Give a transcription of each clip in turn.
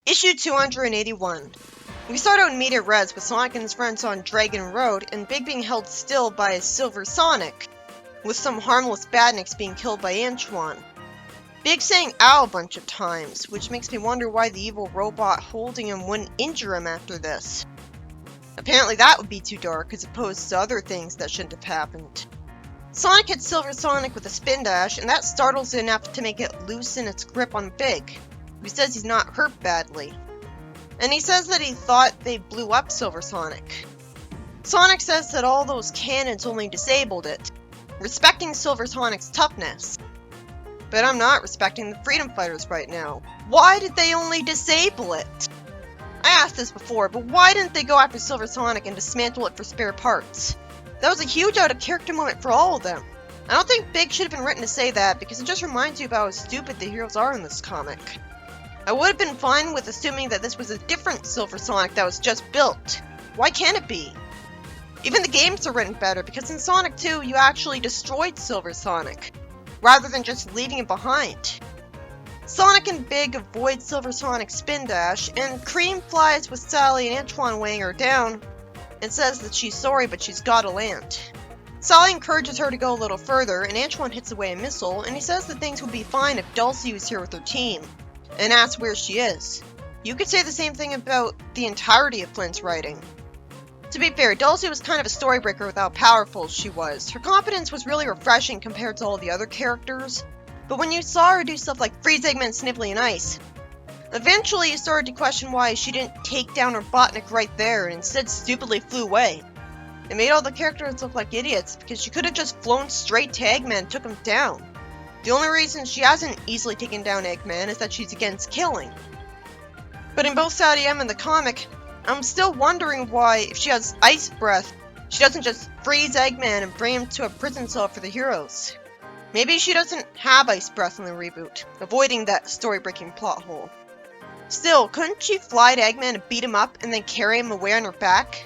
Issue 281. We start out in Media Res with Sonic and his friends on Dragon Road, and Big being held still by a Silver Sonic, with some harmless badniks being killed by Antoine. Big saying ow a bunch of times, which makes me wonder why the evil robot holding him wouldn't injure him after this. Apparently that would be too dark as opposed to other things that shouldn't have happened. Sonic hits Silver Sonic with a spin dash, and that startles it enough to make it loosen its grip on Big, who says he's not hurt badly. And he says that he thought they blew up Silver Sonic. Sonic says that all those cannons only disabled it, respecting Silver Sonic's toughness. But I'm not respecting the Freedom Fighters right now. Why did they only disable it? I asked this before, but why didn't they go after Silver Sonic and dismantle it for spare parts? That was a huge out-of-character moment for all of them. I don't think Big should have been written to say that, because it just reminds you about how stupid the heroes are in this comic. I would have been fine with assuming that this was a different Silver Sonic that was just built. Why can't it be? Even the games are written better, because in Sonic 2, you actually destroyed Silver Sonic, rather than just leaving it behind. Sonic and Big avoid Silver Sonic's spin dash, and Cream flies with Sally and Antoine weighing her down, and says that she's sorry but she's gotta land. Sally encourages her to go a little further, and Antoine hits away a missile, and he says that things would be fine if Dulce was here with her team, and asks where she is. You could say the same thing about the entirety of Flint's writing. To be fair, Dulce was kind of a storybreaker with how powerful she was. Her competence was really refreshing compared to all the other characters, but when you saw her do stuff like freeze Eggman, Snivelly, and Ice, eventually you started to question why she didn't take down her Robotnik right there and instead stupidly flew away. It made all the characters look like idiots because she could have just flown straight to Eggman and took him down. The only reason she hasn't easily taken down Eggman is that she's against killing. But in both Saudi M and the comic, I'm still wondering why, if she has Ice Breath, she doesn't just freeze Eggman and bring him to a prison cell for the heroes. Maybe she doesn't have Ice Breath in the reboot, avoiding that story-breaking plot hole. Still, couldn't she fly to Eggman and beat him up and then carry him away on her back?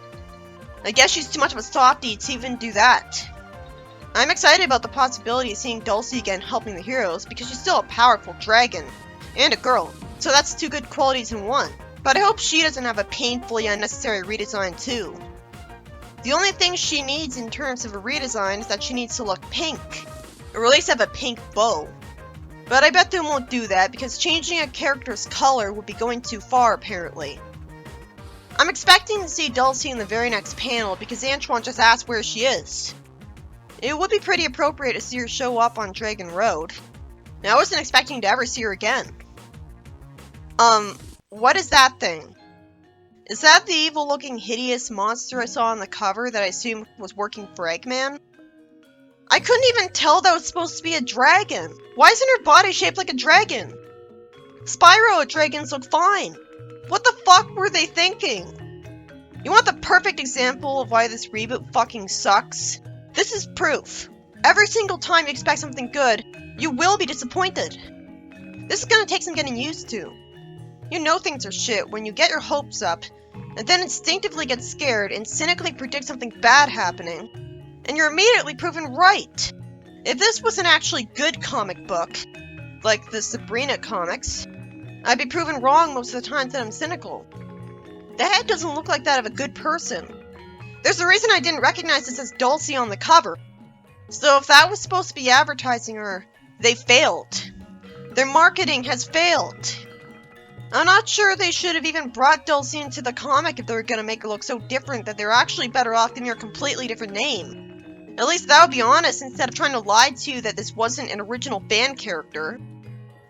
I guess she's too much of a softie to even do that. I'm excited about the possibility of seeing Dulce again helping the heroes because she's still a powerful dragon, and a girl, so that's two good qualities in one. But I hope she doesn't have a painfully unnecessary redesign too. The only thing she needs in terms of a redesign is that she needs to look pink, or at least have a pink bow. But I bet they won't do that because changing a character's color would be going too far apparently. I'm expecting to see Dulce in the very next panel because Antoine just asked where she is. It would be pretty appropriate to see her show up on Dragon Road. Now, I wasn't expecting to ever see her again. What is that thing? Is that the evil-looking hideous monster I saw on the cover that I assumed was working for Eggman? I couldn't even tell that was supposed to be a dragon. Why isn't her body shaped like a dragon? Spyro dragons look fine. What the fuck were they thinking? You want the perfect example of why this reboot fucking sucks? This is proof. Every single time you expect something good, you will be disappointed. This is gonna take some getting used to. You know things are shit when you get your hopes up, and then instinctively get scared and cynically predict something bad happening, and you're immediately proven right. If this was an actually good comic book, like the Sabrina comics, I'd be proven wrong most of the times that I'm cynical. The head doesn't look like that of a good person. There's a reason I didn't recognize this as Dulce on the cover. So if that was supposed to be advertising her, they failed. Their marketing has failed. I'm not sure they should have even brought Dulce into the comic if they were going to make her look so different that they're actually better off giving her a completely different name. At least that would be honest instead of trying to lie to you that this wasn't an original fan character.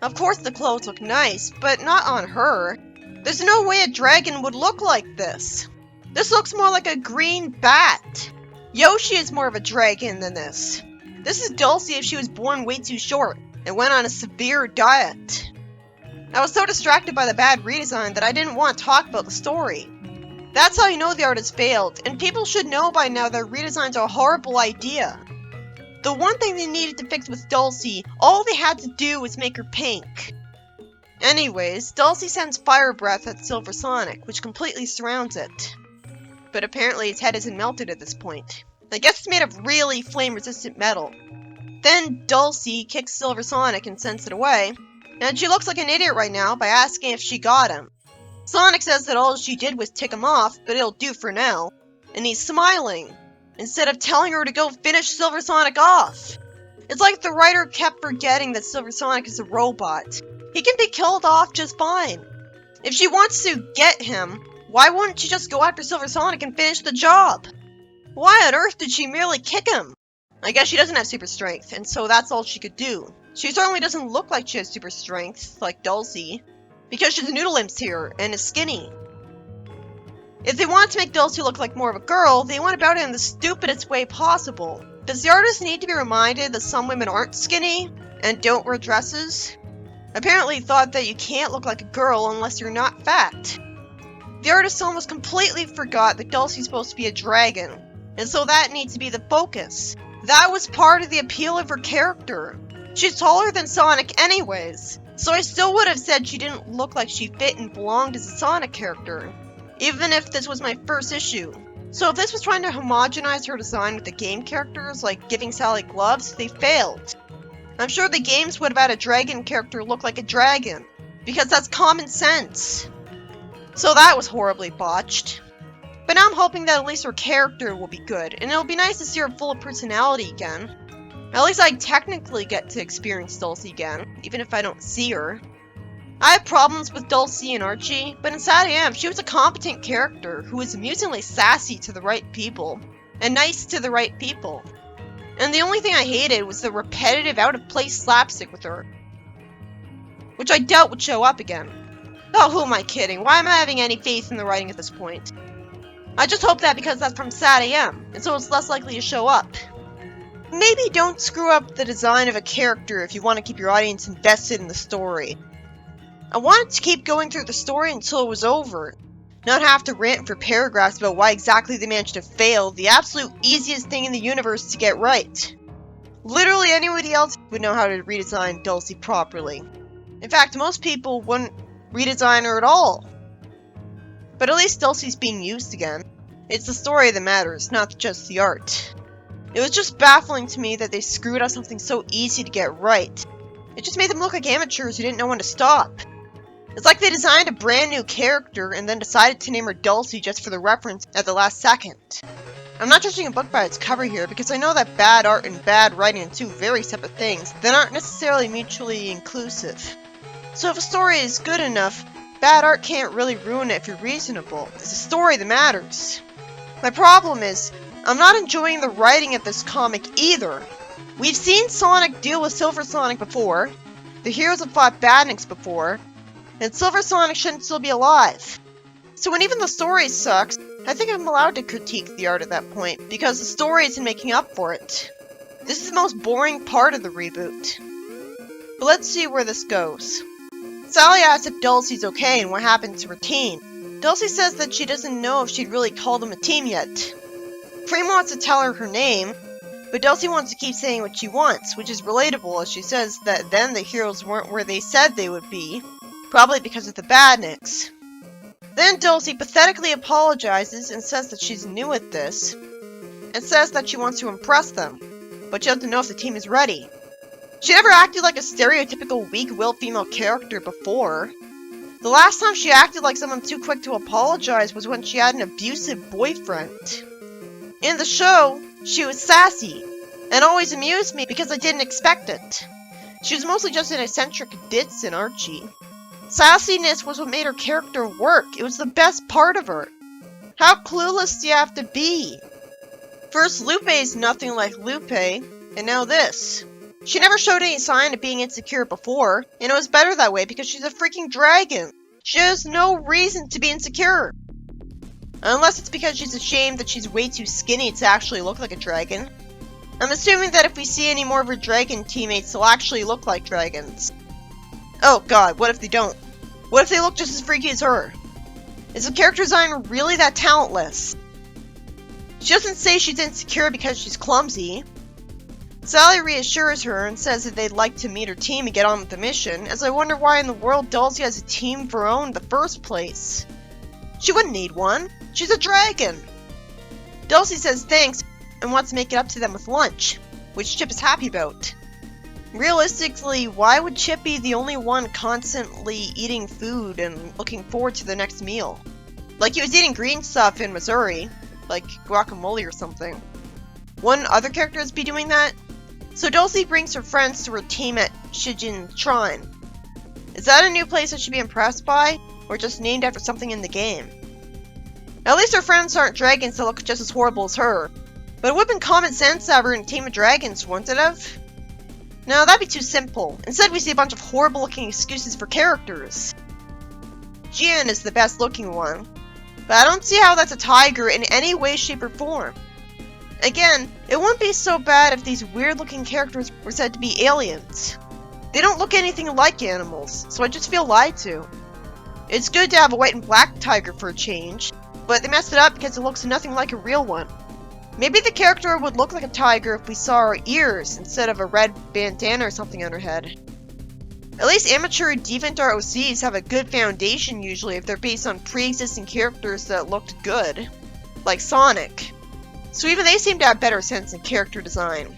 Of course the clothes look nice, but not on her. There's no way a dragon would look like this. This looks more like a green bat. Yoshi is more of a dragon than this. This is Dulce if she was born way too short and went on a severe diet. I was so distracted by the bad redesign that I didn't want to talk about the story. That's how you know the art has failed, and people should know by now that redesigns are a horrible idea. The one thing they needed to fix with Dulce, all they had to do was make her pink. Anyways, Dulce sends fire breath at Silver Sonic, which completely surrounds it. But apparently its head isn't melted at this point. I guess it's made of really flame-resistant metal. Then Dulce kicks Silver Sonic and sends it away, and she looks like an idiot right now by asking if she got him. Sonic says that all she did was tick him off, but it'll do for now. And he's smiling, instead of telling her to go finish Silver Sonic off. It's like the writer kept forgetting that Silver Sonic is a robot. He can be killed off just fine. If she wants to get him, why wouldn't she just go after Silver Sonic and finish the job? Why on earth did she merely kick him? I guess she doesn't have super strength, and so that's all she could do. She certainly doesn't look like she has super strength, like Dulce, because she's noodle imps here and is skinny. If they want to make Dulce look like more of a girl, they went about it in the stupidest way possible. Does the artist need to be reminded that some women aren't skinny and don't wear dresses? Apparently thought that you can't look like a girl unless you're not fat. The artist almost completely forgot that Dulce's supposed to be a dragon, and so that needs to be the focus. That was part of the appeal of her character. She's taller than Sonic anyways, so I still would have said she didn't look like she fit and belonged as a Sonic character, even if this was my first issue. So if this was trying to homogenize her design with the game characters, like giving Sally gloves, they failed. I'm sure the games would have had a dragon character look like a dragon, because that's common sense. So that was horribly botched. But now I'm hoping that at least her character will be good, and it'll be nice to see her full of personality again. At least I technically get to experience Dulce again, even if I don't see her. I have problems with Dulce and Archie, but in Sad AM, she was a competent character who was amusingly sassy to the right people, and nice to the right people. And the only thing I hated was the repetitive out-of-place slapstick with her, which I doubt would show up again. Oh, who am I kidding? Why am I having any faith in the writing at this point? I just hope that because that's from Sad AM, and so it's less likely to show up. Maybe don't screw up the design of a character if you want to keep your audience invested in the story. I wanted to keep going through the story until it was over, not have to rant for paragraphs about why exactly they managed to fail the absolute easiest thing in the universe to get right. Literally anybody else would know how to redesign Dulce properly. In fact, most people wouldn't redesign her at all. But at least Dulce's being used again. It's the story that matters, not just the art. It was just baffling to me that they screwed up something so easy to get right. It just made them look like amateurs who didn't know when to stop. It's like they designed a brand new character and then decided to name her Dulce just for the reference at the last second. I'm not judging a book by its cover here because I know that bad art and bad writing are two very separate things that aren't necessarily mutually inclusive. So if a story is good enough, bad art can't really ruin it if you're reasonable. It's the story that matters. My problem is, I'm not enjoying the writing of this comic either. We've seen Sonic deal with Silver Sonic before, the heroes have fought Badniks before, and Silver Sonic shouldn't still be alive. So when even the story sucks, I think I'm allowed to critique the art at that point, because the story isn't making up for it. This is the most boring part of the reboot. But let's see where this goes. Sally asks if Dulce's okay and what happened to her team. Dulce says that she doesn't know if she'd really call them a team yet. Cream wants to tell her her name, but Dulce wants to keep saying what she wants, which is relatable as she says that then the heroes weren't where they said they would be, probably because of the Badniks. Then Dulce pathetically apologizes and says that she's new at this, and says that she wants to impress them, but she doesn't know if the team is ready. She never acted like a stereotypical weak-willed female character before. The last time she acted like someone too quick to apologize was when she had an abusive boyfriend. In the show, she was sassy, and always amused me because I didn't expect it. She was mostly just an eccentric ditz in Archie. Sassiness was what made her character work. It was the best part of her. How clueless do you have to be? First, Lupe is nothing like Lupe, and now this. She never showed any sign of being insecure before, and it was better that way because she's a freaking dragon. She has no reason to be insecure. Unless it's because she's ashamed that she's way too skinny to actually look like a dragon. I'm assuming that if we see any more of her dragon teammates, they'll actually look like dragons. Oh god, what if they don't? What if they look just as freaky as her? Is the character design really that talentless? She doesn't say she's insecure because she's clumsy. Sally reassures her and says that they'd like to meet her team and get on with the mission, as I wonder why in the world Dulce has a team of her own in the first place. She wouldn't need one. She's a dragon. Dulce says thanks and wants to make it up to them with lunch, which Chip is happy about. Realistically, why would Chip be the only one constantly eating food and looking forward to the next meal? Like he was eating green stuff in Missouri, like guacamole or something. Wouldn't other characters be doing that? So Dulce brings her friends to her team at Shijin Shrine. Is that a new place I should be impressed by, or just named after something in the game? At least her friends aren't dragons that look just as horrible as her. But it would have been common sense to have her in a team of dragons, wouldn't it have? No, that'd be too simple. Instead, we see a bunch of horrible-looking excuses for characters. Jian is the best-looking one, but I don't see how that's a tiger in any way, shape, or form. Again, it wouldn't be so bad if these weird-looking characters were said to be aliens. They don't look anything like animals, so I just feel lied to. It's good to have a white and black tiger for a change, but they messed it up because it looks nothing like a real one. Maybe the character would look like a tiger if we saw her ears instead of a red bandana or something on her head. At least amateur deviant ROCs have a good foundation usually if they're based on pre-existing characters that looked good, like Sonic. So even they seem to have better sense in character design.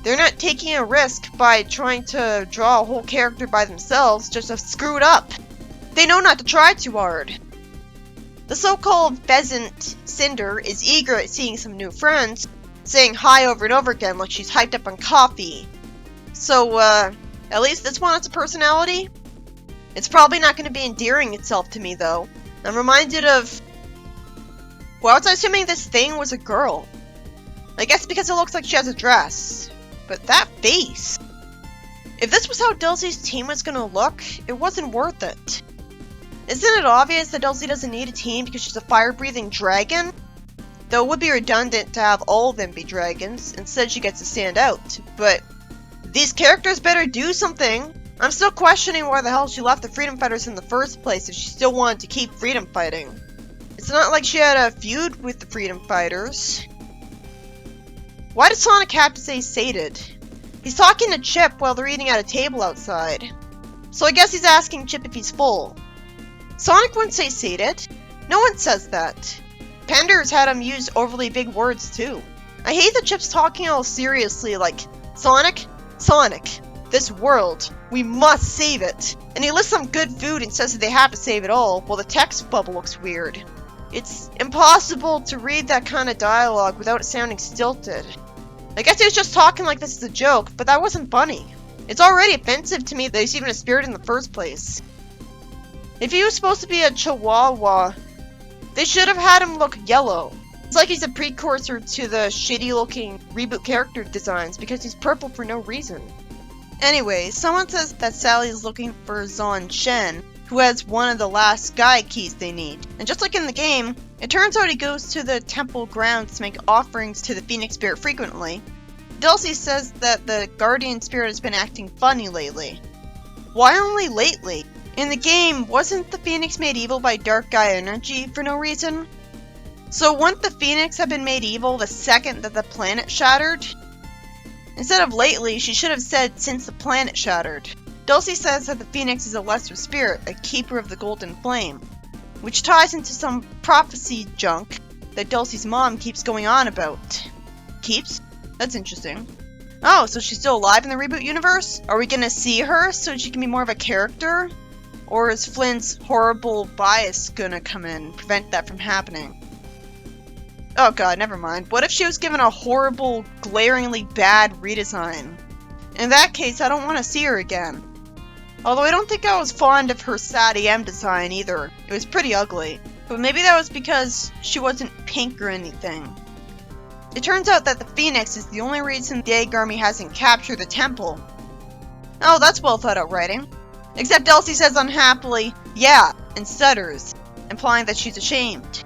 They're not taking a risk by trying to draw a whole character by themselves just to screw it up. They know not to try too hard. The so-called pheasant, Cinder, is eager at seeing some new friends, saying hi over and over again like she's hyped up on coffee. So, at least this one has a personality? It's probably not going to be endearing itself to me, though. I'm reminded of... Well, I was assuming this thing was a girl. I guess because it looks like she has a dress. But that face! If this was how Dulce's team was going to look, it wasn't worth it. Isn't it obvious that Dulce doesn't need a team because she's a fire-breathing dragon? Though it would be redundant to have all of them be dragons, instead she gets to stand out. But these characters better do something! I'm still questioning why the hell she left the Freedom Fighters in the first place if she still wanted to keep freedom fighting. It's not like she had a feud with the Freedom Fighters. Why does Sonic have to say sated? He's talking to Chip while they're eating at a table outside. So I guess he's asking Chip if he's full. Sonic wouldn't say sated. No one says that. Pender's had him use overly big words too. I hate that Chip's talking all seriously like, Sonic, this world, we must save it. And he lists some good food and says that they have to save it all, while the text bubble looks weird. It's impossible to read that kind of dialogue without it sounding stilted. I guess he was just talking like this is a joke, but that wasn't funny. It's already offensive to me that he's even a spirit in the first place. If he was supposed to be a chihuahua, they should have had him look yellow. It's like he's a precursor to the shitty-looking Reboot character designs because he's purple for no reason. Anyway, someone says that Sally's looking for Zon Shen, who has one of the last Gaia keys they need. And just like in the game, it turns out he goes to the temple grounds to make offerings to the Phoenix Spirit frequently. Dulce says that the Guardian Spirit has been acting funny lately. Why only lately? In the game, wasn't the Phoenix made evil by Dark Gaia energy for no reason? So wouldn't the Phoenix have been made evil the second that the planet shattered? Instead of lately, she should have said since the planet shattered. Dulce says that the Phoenix is a lesser spirit, a keeper of the golden flame, which ties into some prophecy junk that Dulce's mom keeps going on about. Keeps? That's interesting. Oh, so she's still alive in the Reboot universe? Are we gonna see her so she can be more of a character? Or is Flynn's horrible bias gonna come in and prevent that from happening? Oh god, never mind. What if she was given a horrible, glaringly bad redesign? In that case, I don't want to see her again. Although I don't think I was fond of her sad EM design either. It was pretty ugly. But maybe that was because she wasn't pink or anything. It turns out that the Phoenix is the only reason the Egg Army hasn't captured the temple. Oh, that's well thought out writing. Except Dulce says unhappily, yeah, and stutters, implying that she's ashamed.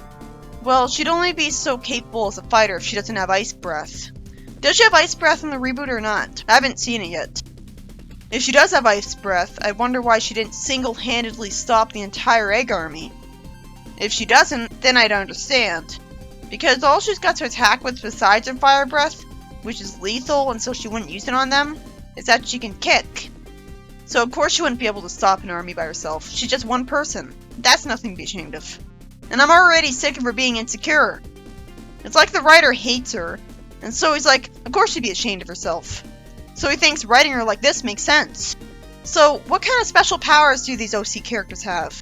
Well, she'd only be so capable as a fighter if she doesn't have ice breath. Does she have ice breath in the reboot or not? I haven't seen it yet. If she does have ice breath, I wonder why she didn't single-handedly stop the entire Egg Army. If she doesn't, then I'd understand. Because all she's got to attack with besides her fire breath, which is lethal and so she wouldn't use it on them, is that she can kick. So of course she wouldn't be able to stop an army by herself. She's just one person. That's nothing to be ashamed of. And I'm already sick of her being insecure. It's like the writer hates her, and so he's like, of course she'd be ashamed of herself. so he thinks writing her like this makes sense. So, what kind of special powers do these OC characters have?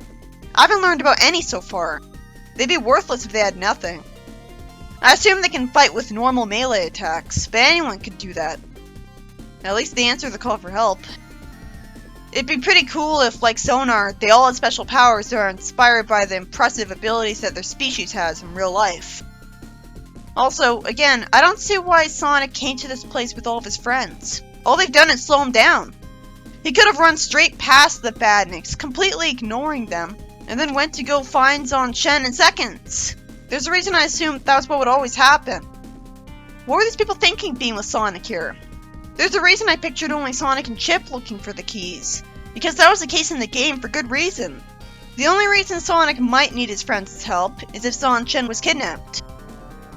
I haven't learned about any so far. They'd be worthless if they had nothing. I assume they can fight with normal melee attacks, but anyone could do that. At least they answer the call for help. It'd be pretty cool if, like Sonar, they all had special powers that are inspired by the impressive abilities that their species has in real life. Also, again, I don't see why Sonic came to this place with all of his friends. All they've done is slow him down. He could have run straight past the badniks, completely ignoring them, and then went to go find Zon Chen in seconds. There's a reason I assumed that was what would always happen. What were these people thinking being with Sonic here? There's a reason I pictured only Sonic and Chip looking for the keys, because that was the case in the game for good reason. The only reason Sonic might need his friend's help is if Zon Chen was kidnapped.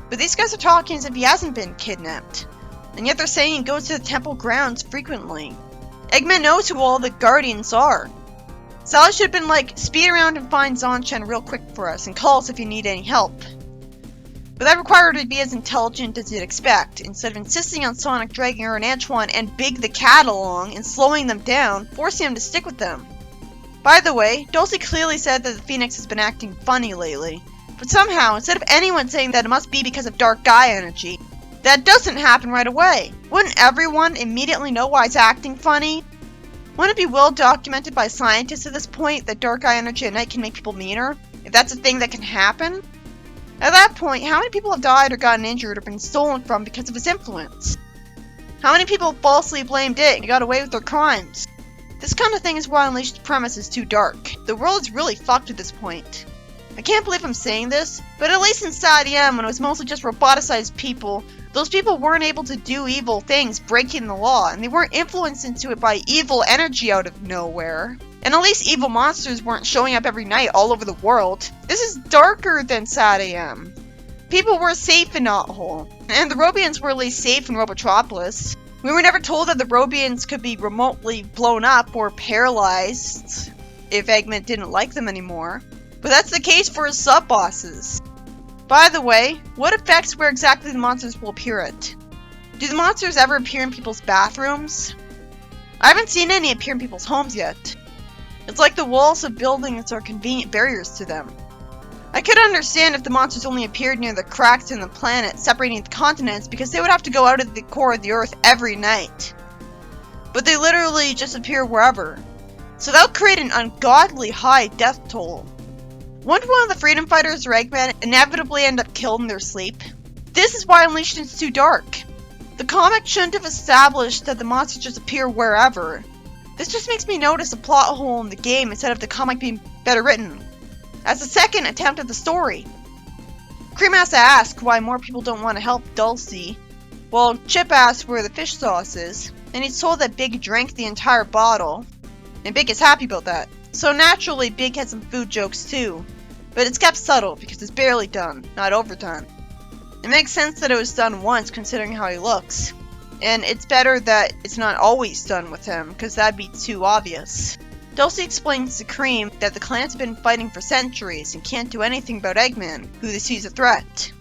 But these guys are talking as if he hasn't been kidnapped, and yet they're saying he goes to the temple grounds frequently. Eggman knows who all the Guardians are. Sally should have been like, speed around and find Zon Chen real quick for us, and call us if you need any help. But that required her to be as intelligent as you'd expect, instead of insisting on Sonic dragging her and Antoine and Big the Cat along and slowing them down, forcing them to stick with them. By the way, Dulce clearly said that the Phoenix has been acting funny lately, but somehow, instead of anyone saying that it must be because of Dark Gaia energy, that doesn't happen right away. Wouldn't everyone immediately know why it's acting funny? Wouldn't it be well documented by scientists at this point that Dark Gaia energy at night can make people meaner? If that's a thing that can happen? At that point, how many people have died or gotten injured or been stolen from because of his influence? How many people falsely blamed it and got away with their crimes? This kind of thing is why Unleashed's premise is too dark. The world is really fucked at this point. I can't believe I'm saying this, but at least in Sad EM, when it was mostly just roboticized people, those people weren't able to do evil things, breaking the law, and they weren't influenced into it by evil energy out of nowhere. And at least evil monsters weren't showing up every night all over the world. This is darker than Sad AM. People were safe in Knothole, and the Robians were at least safe in Robotropolis. We were never told that the Robians could be remotely blown up or paralyzed if Eggman didn't like them anymore. But that's the case for his sub-bosses. By the way, what affects where exactly the monsters will appear at? Do the monsters ever appear in people's bathrooms? I haven't seen any appear in people's homes yet. It's like the walls of buildings are convenient barriers to them. I could understand if the monsters only appeared near the cracks in the planet separating the continents because they would have to go out of the core of the Earth every night. But they literally just appear wherever. So that would create an ungodly high death toll. Wouldn't one of the freedom fighters or Eggman inevitably end up killed in their sleep? This is why Unleashed is too dark. The comic shouldn't have established that the monsters just appear wherever. This just makes me notice a plot hole in the game instead of the comic being better written. As a second attempt at the story. Cream has to ask why more people don't want to help Dulce. Well, Chip asks where the fish sauce is, and he's told that Big drank the entire bottle. And Big is happy about that. So naturally, Big has some food jokes too, but it's kept subtle because it's barely done, not overdone. It makes sense that it was done once considering how he looks, and it's better that it's not always done with him because that'd be too obvious. Dulce explains to Cream that the clans have been fighting for centuries and can't do anything about Eggman, who they see as a threat.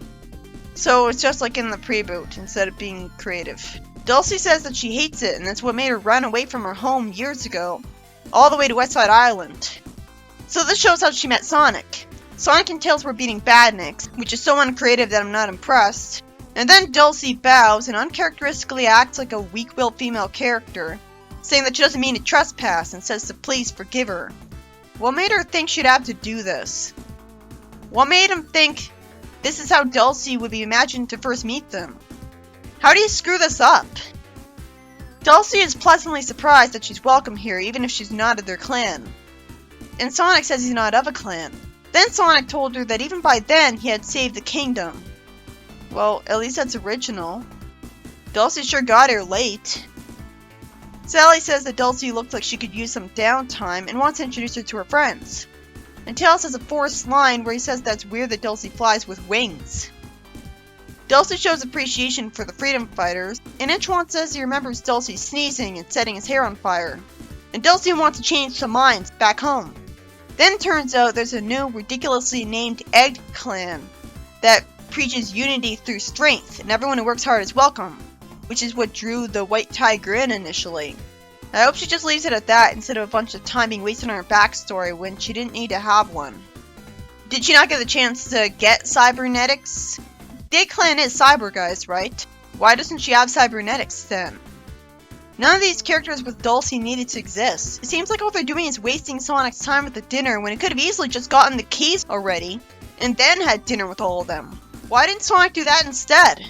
So it's just like in the Reboot, instead of being creative. Dulce says that she hates it and that's what made her run away from her home years ago, all the way to Westside Island. So this shows how she met Sonic. Sonic and Tails were beating badniks, which is so uncreative that I'm not impressed. And then Dulce bows and uncharacteristically acts like a weak-willed female character, saying that she doesn't mean to trespass and says to please forgive her. What made her think she'd have to do this? What made him think this is how Dulce would be imagined to first meet them? How do you screw this up? Dulce is pleasantly surprised that she's welcome here even if she's not of their clan. And Sonic says he's not of a clan. Then Sonic told her that even by then he had saved the kingdom. Well, at least that's original. Dulce sure got here late. Sally says that Dulce looks like she could use some downtime and wants to introduce her to her friends. And Tails has a forced line where he says that it's weird that Dulce flies with wings. Dulce shows appreciation for the freedom fighters, and Antoine says he remembers Dulce sneezing and setting his hair on fire. And Dulce wants to change some minds back home. Then it turns out there's a new, ridiculously named Egg Clan that preaches unity through strength, and everyone who works hard is welcome. which is what drew the white tiger in initially. I hope she just leaves it at that instead of a bunch of time being wasted on her backstory when she didn't need to have one. Did she not get the chance to get cybernetics? The clan is cyber guys, right? Why doesn't she have cybernetics then? None of these characters with Dulce needed to exist. It seems like all they're doing is wasting Sonic's time at the dinner when it could have easily just gotten the keys already, and then had dinner with all of them. Why didn't Sonic do that instead?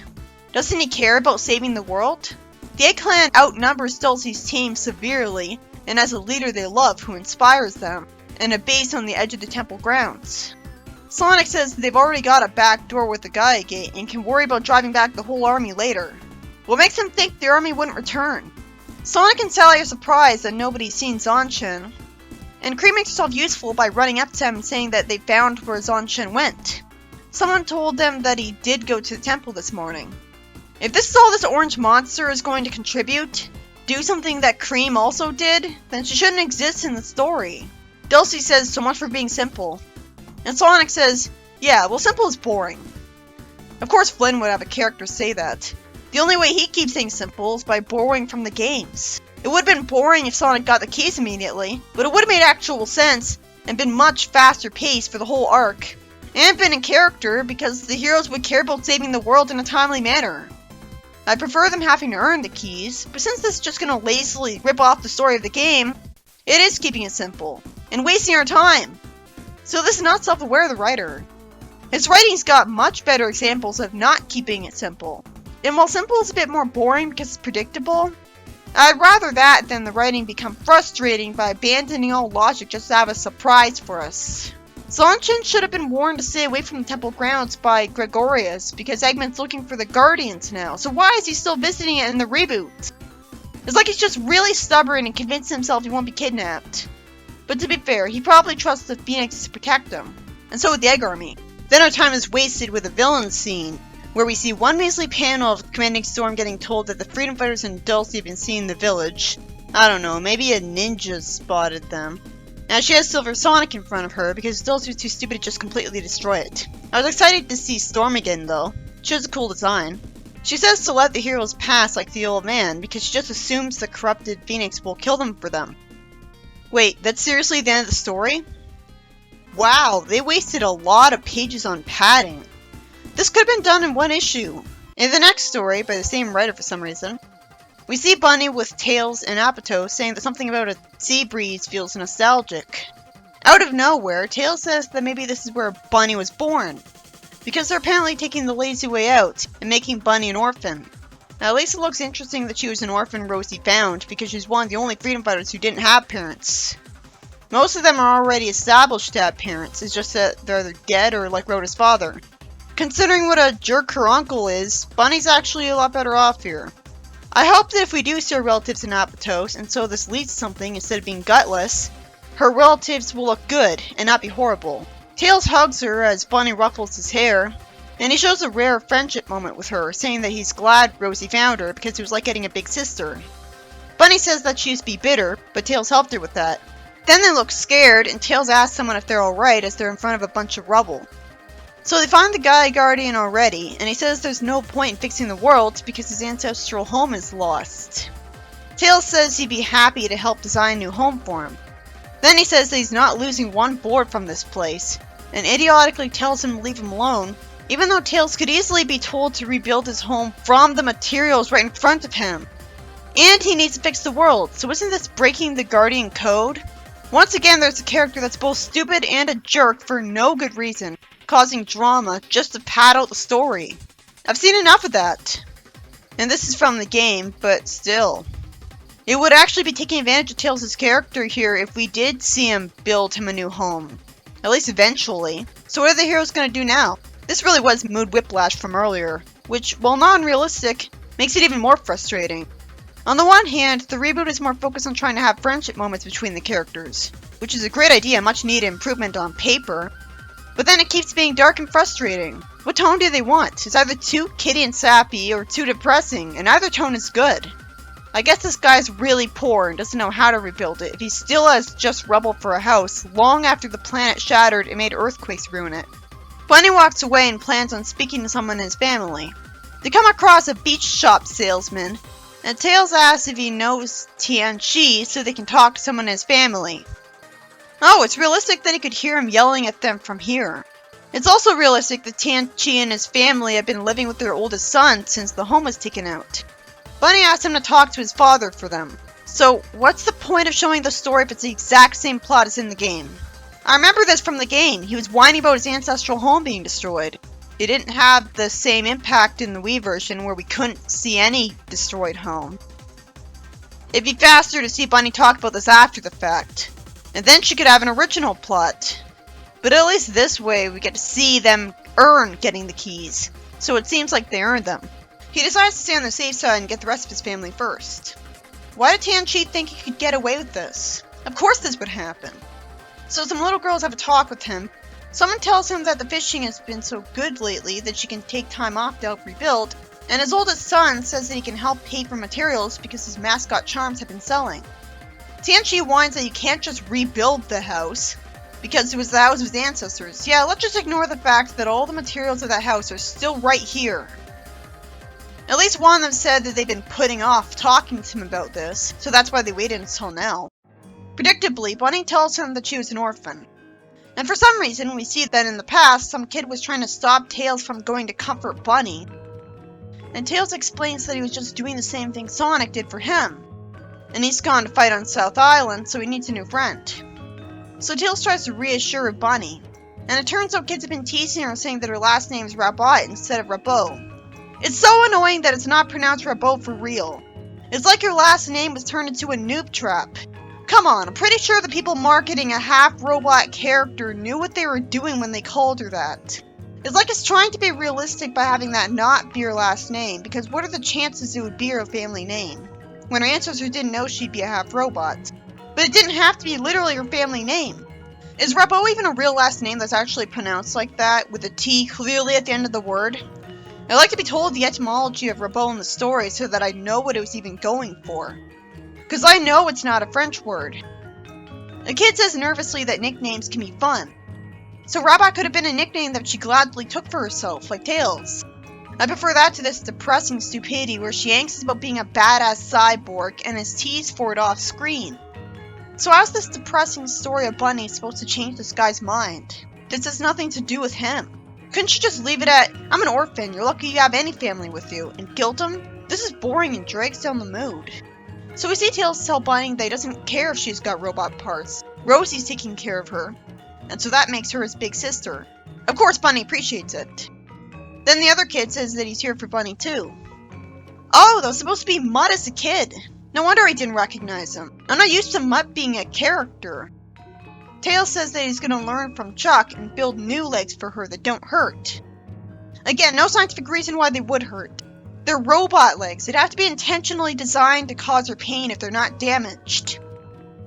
Doesn't he care about saving the world? The Egg Clan outnumbers Dulce's team severely, and has a leader they love who inspires them, and a base on the edge of the temple grounds. Sonic says they've already got a back door with the Gaia Gate and can worry about driving back the whole army later. What makes him think the army wouldn't return? Sonic and Sally are surprised that nobody's seen Zanshin, and Cream makes herself useful by running up to him and saying that they found where Zanshin went. Someone told them that he did go to the temple this morning. If this is all this orange monster is going to contribute, do something that Cream also did, then she shouldn't exist in the story. Dulce says so much for being simple. And Sonic says, yeah, well simple is boring. Of course Flynn would have a character say that. The only way he keeps things simple is by borrowing from the games. It would have been boring if Sonic got the keys immediately, but it would have made actual sense and been much faster paced for the whole arc. And been in character because the heroes would care about saving the world in a timely manner. I prefer them having to earn the keys, but since this is just going to lazily rip off the story of the game, it is keeping it simple, and wasting our time. So this is not self-aware of the writer. His writing's got much better examples of not keeping it simple. And while simple is a bit more boring because it's predictable, I'd rather that than the writing become frustrating by abandoning all logic just to have a surprise for us. Zanshin should have been warned to stay away from the temple grounds by Gregorius because Eggman's looking for the Guardians now, so why is he still visiting it in the reboot? It's like he's just really stubborn and convinced himself he won't be kidnapped. But to be fair, he probably trusts the Phoenix to protect him, and so would the Egg Army. Then our time is wasted with a villain scene, where we see one measly panel of Commanding Storm getting told that the Freedom Fighters and Dulce have been seen in the village. I don't know, maybe a ninja spotted them. Now she has Silver Sonic in front of her because Dulce was too stupid to just completely destroy it. I was excited to see Storm again though. She has a cool design. She says to let the heroes pass like the old man because she just assumes the corrupted Phoenix will kill them for them. Wait, that's seriously the end of the story? Wow, they wasted a lot of pages on padding. This could have been done in one issue. In the next story, by the same writer for some reason, we see Bunny with Tails and Apatow saying that something about a sea breeze feels nostalgic. Out of nowhere, Tails says that maybe this is where Bunny was born, because they're apparently taking the lazy way out and making Bunny an orphan. Now at least it looks interesting that she was an orphan Rosie found, because she's one of the only freedom fighters who didn't have parents. Most of them are already established to have parents, it's just that they're either dead or like Rhoda's father. Considering what a jerk her uncle is, Bunny's actually a lot better off here. I hope that if we do see her relatives in Apatow, and so this leads to something instead of being gutless, her relatives will look good and not be horrible. Tails hugs her as Bunny ruffles his hair, and he shows a rare friendship moment with her, saying that he's glad Rosie found her because it was like getting a big sister. Bunny says that she used to be bitter, but Tails helped her with that. Then they look scared, and Tails asks someone if they're alright as they're in front of a bunch of rubble. So they find the Gaia Guardian already, and he says there's no point in fixing the world because his ancestral home is lost. Tails says he'd be happy to help design a new home for him. Then he says that he's not losing one board from this place, and idiotically tells him to leave him alone, even though Tails could easily be told to rebuild his home from the materials right in front of him. And he needs to fix the world, so isn't this breaking the Guardian code? Once again, there's a character that's both stupid and a jerk for no good reason, causing drama just to pad out the story. I've seen enough of that. And this is from the game, but still. It would actually be taking advantage of Tails' character here if we did see him build him a new home. At least eventually. So what are the heroes going to do now? This really was mood whiplash from earlier, which, while non-realistic, makes it even more frustrating. On the one hand, the reboot is more focused on trying to have friendship moments between the characters, which is a great idea, much needed improvement on paper. But then it keeps being dark and frustrating. What tone do they want? It's either too kiddie and sappy or too depressing, and either tone is good. I guess this guy's really poor and doesn't know how to rebuild it if he still has just rubble for a house long after the planet shattered and made earthquakes ruin it. Bunny walks away and plans on speaking to someone in his family. They come across a beach shop salesman, and Tails asks if he knows Tianchi so they can talk to someone in his family. Oh, it's realistic that he could hear him yelling at them from here. It's also realistic that Tianchi and his family have been living with their oldest son since the home was taken out. Bunny asks him to talk to his father for them. So, what's the point of showing the story if it's the exact same plot as in the game? I remember this from the game. He was whining about his ancestral home being destroyed. It didn't have the same impact in the Wii version where we couldn't see any destroyed home. It'd be faster to see Bunny talk about this after the fact. And then she could have an original plot. But at least this way we get to see them earn getting the keys. So it seems like they earned them. He decides to stay on the safe side and get the rest of his family first. Why did Tianchi think he could get away with this? Of course this would happen. So some little girls have a talk with him. Someone tells him that the fishing has been so good lately that she can take time off to help rebuild, and his oldest son says that he can help pay for materials because his mascot charms have been selling. Tianchi whines that you can't just rebuild the house, because it was the house of his ancestors. Yeah, let's just ignore the fact that all the materials of that house are still right here. At least one of them said that they've been putting off talking to him about this, so that's why they waited until now. Predictably, Bunny tells him that she was an orphan. And for some reason, we see that in the past, some kid was trying to stop Tails from going to comfort Bunny. And Tails explains that he was just doing the same thing Sonic did for him. And he's gone to fight on South Island, so he needs a new friend. So Tails tries to reassure Bunny. And it turns out kids have been teasing her saying that her last name is Rabbit instead of Rabot. It's so annoying that it's not pronounced Rabot for real. It's like your last name was turned into a noob trap. Come on, I'm pretty sure the people marketing a half-robot character knew what they were doing when they called her that. It's like it's trying to be realistic by having that not be her last name, because what are the chances it would be her family name? When her ancestors didn't know she'd be a half-robot. But it didn't have to be literally her family name. Is Rabot even a real last name that's actually pronounced like that, with a T clearly at the end of the word? I'd like to be told the etymology of Rabot in the story so that I know what it was even going for. Because I know it's not a French word. The kid says nervously that nicknames can be fun. So Rabbit could have been a nickname that she gladly took for herself, like Tails. I prefer that to this depressing stupidity where she angsts about being a badass cyborg and is teased for it off screen. So how's this depressing story of Bunny supposed to change this guy's mind? This has nothing to do with him. Couldn't you just leave it at, I'm an orphan, you're lucky you have any family with you, and guilt him? This is boring and drags down the mood. So we see Tails tell Bunny that he doesn't care if she's got robot parts. Rosie's taking care of her, and so that makes her his big sister. Of course Bunny appreciates it. Then the other kid says that he's here for Bunny too. Oh, that was supposed to be Mutt as a kid. No wonder I didn't recognize him. I'm not used to Mutt being a character. Tails says that he's going to learn from Chuck and build new legs for her that don't hurt. Again, no scientific reason why they would hurt. They're robot legs. They'd have to be intentionally designed to cause her pain if they're not damaged.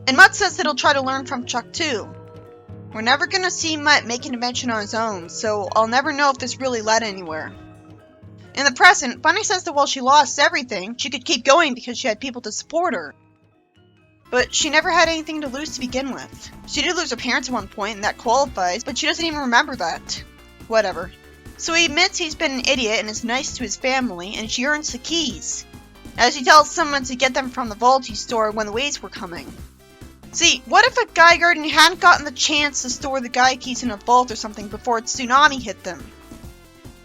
And Mutt says that he'll try to learn from Chuck too. We're never going to see Mutt make an invention on his own, so I'll never know if this really led anywhere. In the present, Bunny says that while she lost everything, she could keep going because she had people to support her. But she never had anything to lose to begin with. She did lose her parents at one point, and that qualifies, but she doesn't even remember that. Whatever. So he admits he's been an idiot and is nice to his family, and she earns the keys. As he tells someone to get them from the vault he stored when the waves were coming. See, what if a Guy Garden hadn't gotten the chance to store the Guy keys in a vault or something before a tsunami hit them?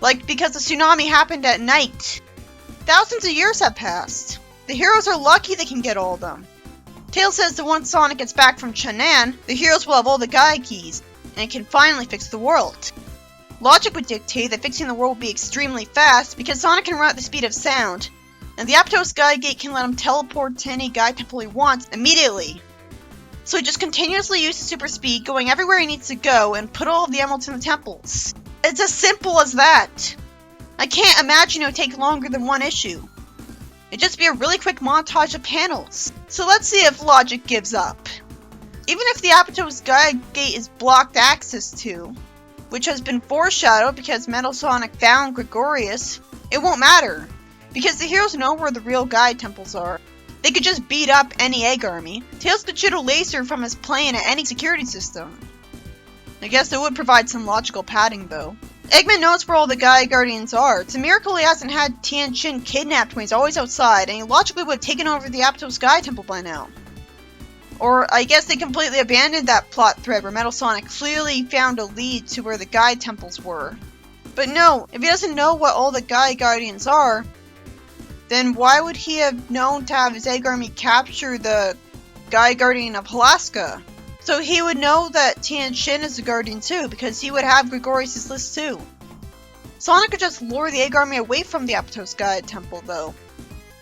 Like, because the tsunami happened at night. Thousands of years have passed. The heroes are lucky they can get all of them. Tails says that once Sonic gets back from Chang'an, the heroes will have all the Guy keys, and can finally fix the world. Logic would dictate that fixing the world would be extremely fast, because Sonic can run at the speed of sound, and the Aptos Guy Gate can let him teleport to any Guy temple he wants immediately. So he just continuously uses super speed, going everywhere he needs to go, and put all of the emeralds in the temples. It's as simple as that. I can't imagine it would take longer than one issue. It'd just be a really quick montage of panels. So let's see if logic gives up. Even if the Aptos Guy Gate is blocked access to, which has been foreshadowed because Metal Sonic found Gregorius, it won't matter, because the heroes know where the real Guy temples are. They could just beat up any egg army. Tails could shoot a laser from his plane at any security system. I guess it would provide some logical padding though. Eggman knows where all the Gaia Guardians are. It's a miracle he hasn't had Tian Shin kidnapped when he's always outside, and he logically would have taken over the Aptos Gaia Temple by now. Or I guess they completely abandoned that plot thread where Metal Sonic clearly found a lead to where the Gaia Temples were. But no, if he doesn't know what all the Gaia Guardians are, then why would he have known to have his Egg Army capture the Gaia Guardian of Alaska? So he would know that Tian Shin is a Guardian too, because he would have Gregorius' list too. Sonic could just lure the Egg Army away from the Aptos Gaia Temple though.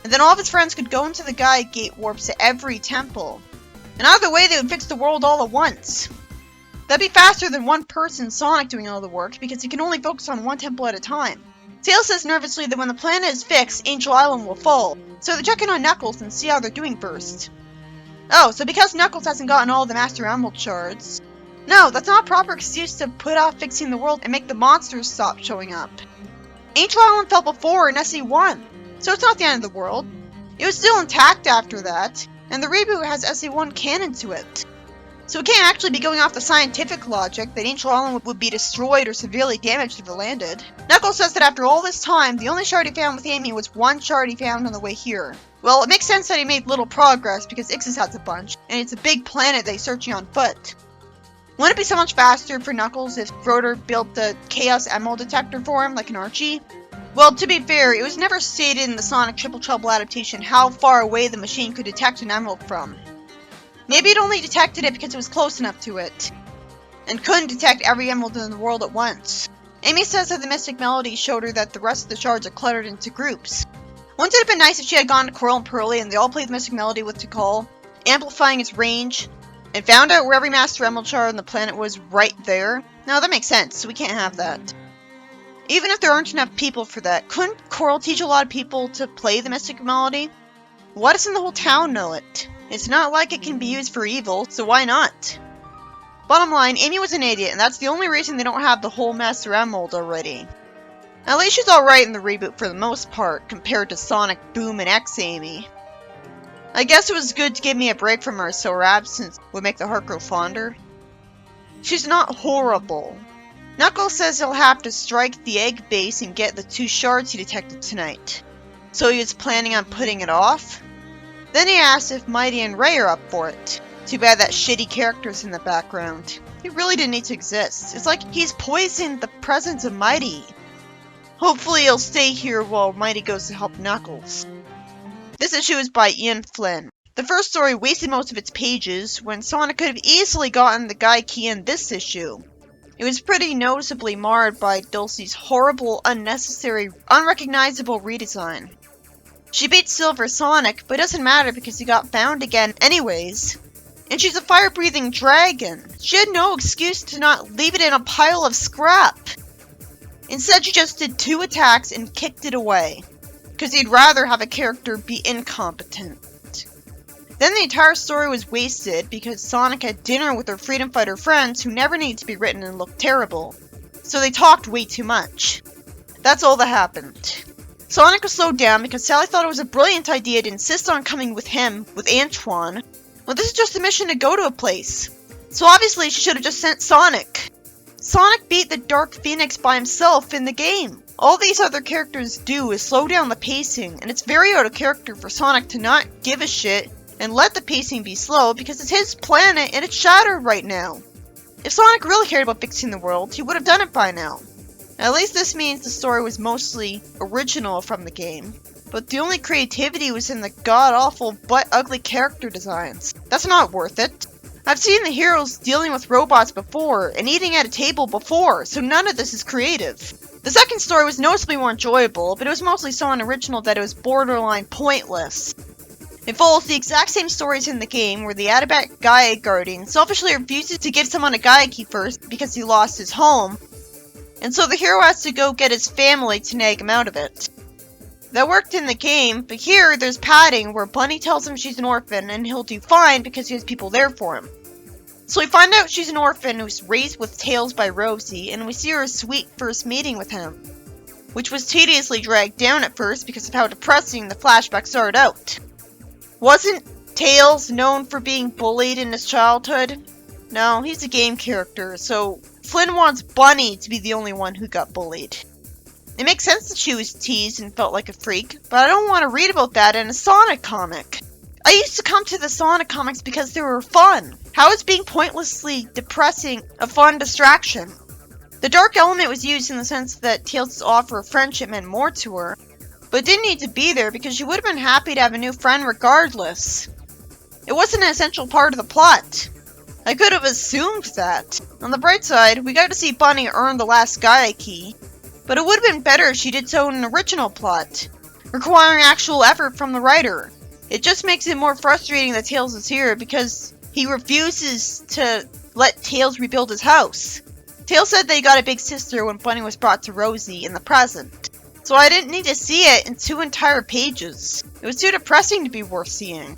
And then all of his friends could go into the Gaia Gate warps at every temple. And either way, they would fix the world all at once. That'd be faster than one person, Sonic, doing all the work, because he can only focus on one temple at a time. Tails says nervously that when the planet is fixed, Angel Island will fall, so they're checking on Knuckles and see how they're doing first. Oh, so because Knuckles hasn't gotten all the Master Emerald shards... No, that's not a proper excuse to put off fixing the world and make the monsters stop showing up. Angel Island fell before in SE1, so it's not the end of the world. It was still intact after that. And the reboot has SE1 canon to it. So it can't actually be going off the scientific logic that Angel Island would be destroyed or severely damaged if it landed. Knuckles says that after all this time, the only shard he found with Amy was one shard he found on the way here. Well, it makes sense that he made little progress because Ixis has a bunch, and it's a big planet that he's searching on foot. Wouldn't it be so much faster for Knuckles if Rotor built the Chaos Emerald detector for him, like an Archie? Well, to be fair, it was never stated in the Sonic Triple Trouble adaptation how far away the machine could detect an emerald from. Maybe it only detected it because it was close enough to it, and couldn't detect every emerald in the world at once. Amy says that the Mystic Melody showed her that the rest of the shards are cluttered into groups. Wouldn't it have been nice if she had gone to Coral and Pearly and they all played the Mystic Melody with Tikal, amplifying its range, and found out where every Master Emerald shard on the planet was right there? No, that makes sense, so we can't have that. Even if there aren't enough people for that, couldn't Coral teach a lot of people to play the Mystic Melody? Why doesn't the whole town know it? It's not like it can be used for evil, so why not? Bottom line, Amy was an idiot, and that's the only reason they don't have the whole Master Emerald already. At least she's alright in the reboot for the most part, compared to Sonic, Boom, and X Amy. I guess it was good to give me a break from her so her absence would make the heart grow fonder. She's not horrible. Knuckles says he'll have to strike the egg base and get the 2 shards he detected tonight. So he was planning on putting it off? Then he asks if Mighty and Ray are up for it. Too bad that shitty character's in the background. He really didn't need to exist. It's like he's poisoned the presence of Mighty. Hopefully he'll stay here while Mighty goes to help Knuckles. This issue is by Ian Flynn. The first story wasted most of its pages when Sonic could have easily gotten the Gaia Key in this issue. It was pretty noticeably marred by Dulce's horrible, unnecessary, unrecognizable redesign. She beat Silver Sonic, but it doesn't matter because he got found again anyways. And she's a fire-breathing dragon. She had no excuse to not leave it in a pile of scrap. Instead, she just did 2 attacks and kicked it away. Because he'd rather have a character be incompetent. Then the entire story was wasted because Sonic had dinner with her freedom fighter friends who never need to be written and look terrible. So they talked way too much. That's all that happened. Sonic was slowed down because Sally thought it was a brilliant idea to insist on coming with him, with Antoine. Well, this is just a mission to go to a place. So obviously she should have just sent Sonic. Sonic beat the Dark Phoenix by himself in the game. All these other characters do is slow down the pacing, and it's very out of character for Sonic to not give a shit and let the pacing be slow because it's his planet and it's shattered right now. If Sonic really cared about fixing the world, he would have done it by now. At least this means the story was mostly original from the game, but the only creativity was in the god-awful, butt-ugly character designs. That's not worth it. I've seen the heroes dealing with robots before, and eating at a table before, so none of this is creative. The second story was noticeably more enjoyable, but it was mostly so unoriginal that it was borderline pointless. It follows the exact same stories in the game, where the Adabat Gaia Guardian selfishly refuses to give someone a Gaia Key first because he lost his home, and so the hero has to go get his family to nag him out of it. That worked in the game, but here there's padding where Bunny tells him she's an orphan and he'll do fine because he has people there for him. So we find out she's an orphan who's raised with Tails by Rosie, and we see her sweet first meeting with him, which was tediously dragged down at first because of how depressing the flashback started out. Wasn't Tails known for being bullied in his childhood? No, he's a game character, so Flynn wants Bunny to be the only one who got bullied. It makes sense that she was teased and felt like a freak, but I don't want to read about that in a Sonic comic. I used to come to the Sonic comics because they were fun. How is being pointlessly depressing a fun distraction? The dark element was used in the sense that Tails' offer of friendship meant more to her, but it didn't need to be there because she would have been happy to have a new friend regardless. It wasn't an essential part of the plot. I could have assumed that. On the bright side, we got to see Bunny earn the last Gaia key, but it would have been better if she did so in an original plot, requiring actual effort from the writer. It just makes it more frustrating that Tails is here because he refuses to let Tails rebuild his house. Tails said that he got a big sister when Bunny was brought to Rosie in the present, so I didn't need to see it in 2 entire pages. It was too depressing to be worth seeing.